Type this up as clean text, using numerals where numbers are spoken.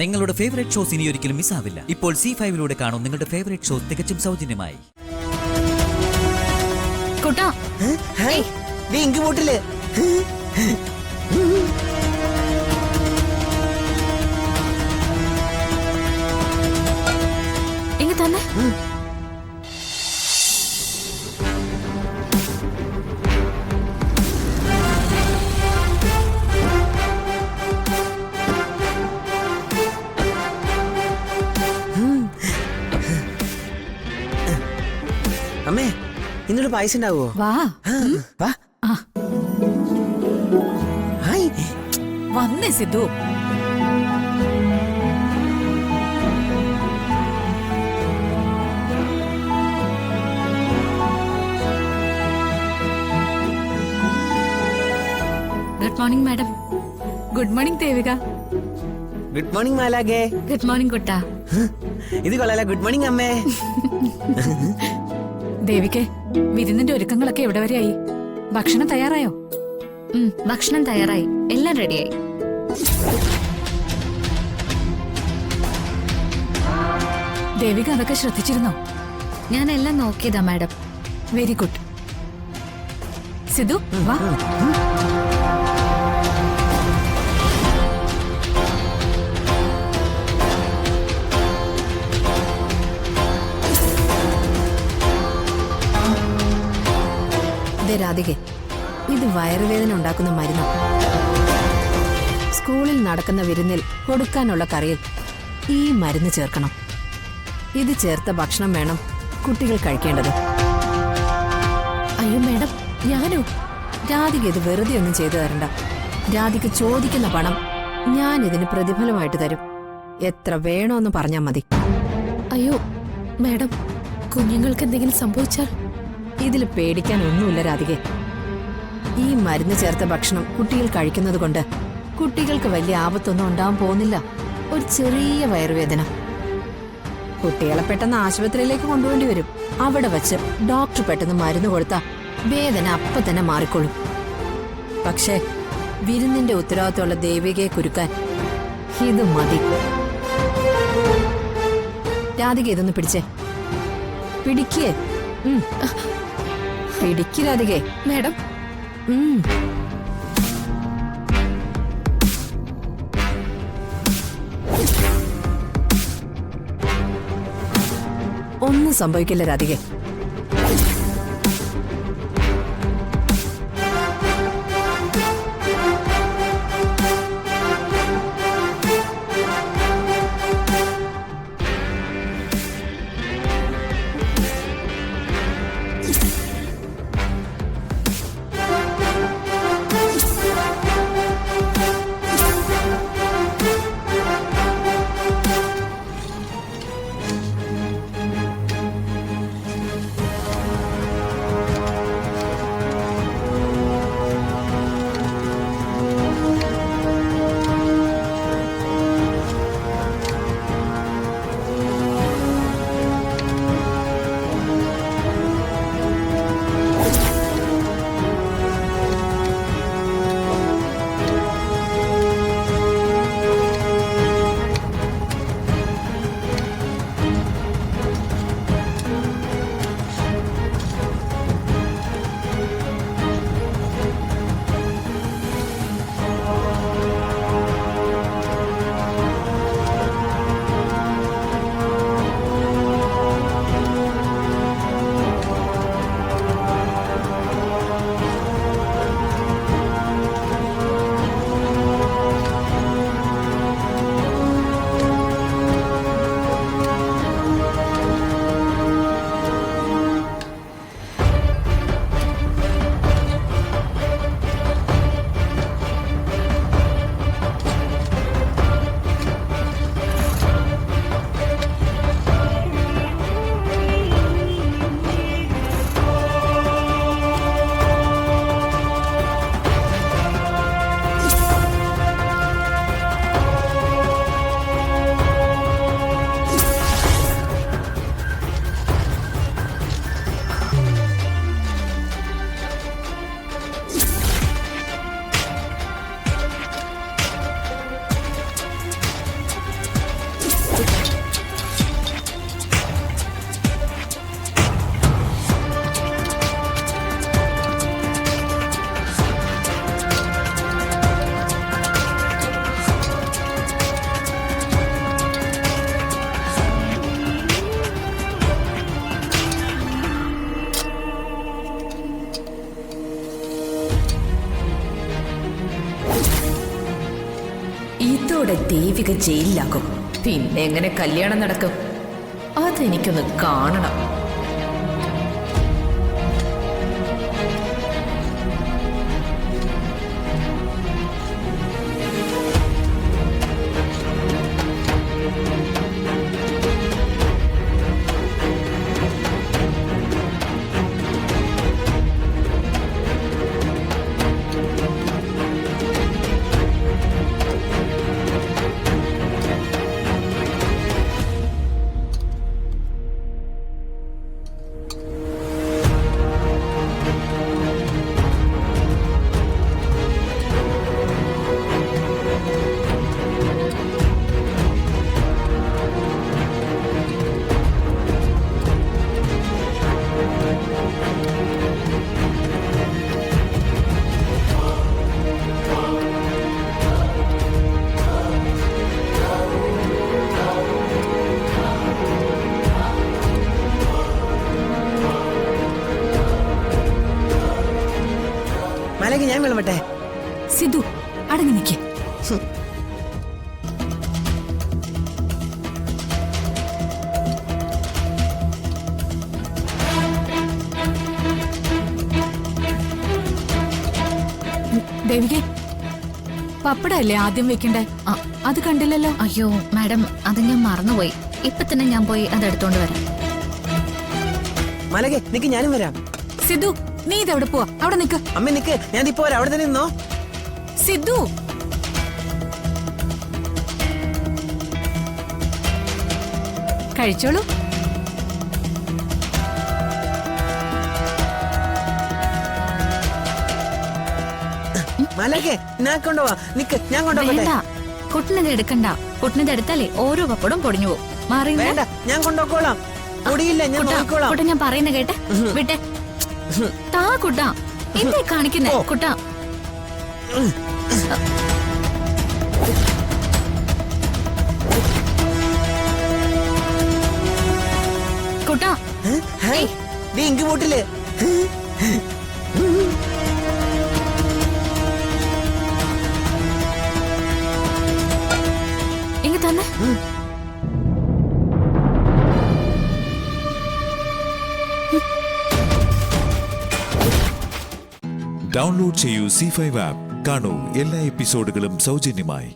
നിങ്ങളുടെ favourite shows ഇനി ഒരിക്കലും മിസ്സാവില്ല. ഇപ്പോൾ C5 കാണും നിങ്ങളുടെ ഫേവറേറ്റ് ഷോസ് തികച്ചും സൗജന്യമായി. കുട്ടാ ഇങ്ക് ബോട്ടില് ഇങ്ങ തന്നെ. അമ്മേ ഇന്നൊരു പായസം ഉണ്ടാവോ? വാ വാ. ഹായ് വന്നേ Sidhu. Good morning madam. Good morning Devika. Good morning മാലാഗേ. ഗുഡ് മോർണിംഗ് കുട്ടാ. ഇത് കൊള്ളാല. ഗുഡ് മോർണിംഗ് അമ്മേ. ദേവികെ, വിരുന്നിന്റെ ഒരുക്കങ്ങളൊക്കെ എവിടെ വരെയായി? ഭക്ഷണം തയ്യാറായോ? ഭക്ഷണം തയ്യാറായി, എല്ലാം റെഡിയായി. ദേവിക അതൊക്കെ ശ്രദ്ധിച്ചിരുന്നോ? ഞാൻ എല്ലാം നോക്കിയതാ മാഡം. Very good. സിദ്ധു വാ. രാധികെ, ഇത് വയറുവേദന ഉണ്ടാക്കുന്ന മരുന്ന്. സ്കൂളിൽ നടക്കുന്ന വിരുന്നിൽ കൊടുക്കാനുള്ള കറിയിൽ ഈ മരുന്ന് ചേർക്കണം. ഇത് ചേർത്ത ഭക്ഷണം വേണം കുട്ടികൾ കഴിക്കേണ്ടത്. അയ്യോ മേഡം, ഞാനോ? രാധിക ഇത് വെറുതെ ഒന്നും ചെയ്തു തരണ്ട. രാധിക ചോദിക്കുന്ന പണം ഞാൻ ഇതിന് പ്രതിഫലമായിട്ട് തരും. എത്ര വേണോന്ന് പറഞ്ഞാൽ മതി. അയ്യോ മാഡം, കുഞ്ഞുങ്ങൾക്ക് എന്തെങ്കിലും സംഭവിച്ചാൽ? ഇതിൽ പേടിക്കാൻ ഒന്നുമില്ല രാധികെ. ഈ മരുന്ന് ചേർത്ത ഭക്ഷണം കുട്ടികൾ കഴിക്കുന്നത് കൊണ്ട് കുട്ടികൾക്ക് വലിയ ആപത്തൊന്നും ഉണ്ടാവാൻ പോകുന്നില്ല. ഒരു ചെറിയ വയറുവേദന, കുട്ടികളെ പെട്ടെന്ന് ആശുപത്രിയിലേക്ക് കൊണ്ടുപോണ്ടി വരും. അവിടെ വച്ച് ഡോക്ടർ പെട്ടെന്ന് മരുന്ന് കൊടുത്താ വേദന അപ്പൊ തന്നെ മാറിക്കൊള്ളും. പക്ഷേ വിരുന്നിന്റെ ഉത്തരവാദിത്തമുള്ള ദേവികയെ കുരുക്കാൻ ഇത് മതി. രാധിക ഇതൊന്ന് പിടിച്ചേ. പിടിക്കേ. പിടിക്കിരാധികേ. മാഡം, ഒന്നും സംഭവിക്കില്ല രാധികേ. ഒരിക്കൽ ജയിലിലാക്കും. പിന്നെ എങ്ങനെ കല്യാണം നടക്കും? അതെനിക്കൊന്ന് കാണണം. മാലാഖെ ഞാൻ വിളമ്പട്ടെ? സിദ്ധു അടങ്ങി നിൽക്കേ. ദേവികെ, പപ്പടല്ലേ ആദ്യം വെക്കണ്ടേ? അത് കണ്ടില്ലല്ലോ. അയ്യോ മാഡം, അത് ഞാൻ മറന്നുപോയി. ഇപ്പൊ തന്നെ ഞാൻ പോയി അതെടുത്തോണ്ട് വരാം. മാലാഖെ നിക്ക്, ഞാനും വരാം. സിദ്ധു, നീ ഇതെവിടെ പോവാ? അവിടെ നിക്ക്. അമ്മ നിക്ക്, ഞാൻ ഇപ്പോ വരാം. അവിടെ തന്നെ നിന്നോ. സിദ്ധു, കഴിച്ചോളൂ. മാലാഖെ ഞാൻ കൊണ്ടുപോവാ. നിക്ക്, ഞാൻ കൊണ്ടുപോകട്ടെ. വേണ്ട, കുട്ടിനത് എടുക്കണ്ട. കുട്ടിനത് എടുത്താലേ ഓരോ പപ്പടും പൊടിഞ്ഞു പോകും. മാറി വേണ്ട, ഞാൻ കൊണ്ടുപോക്കോളാം. പൊടിയില്ല, ഞാൻ നോക്കിക്കോളാം. കുട്ട, ഞാൻ പറയുന്ന കേട്ടെ. വിട്ടെ. താ കുട്ടാ, എന്തേ കാണിക്കുന്നേ? കുട്ടാ, കുട്ടാ, ഇങ്ക് ബോട്ടില് ഇങ്ങ തന്നെ. ഡൗൺലോഡ് ചെയ്യൂ C5 ആപ്പ്. കാണൂ എല്ലാ എപ്പിസോഡുകളും സൗജന്യമായി.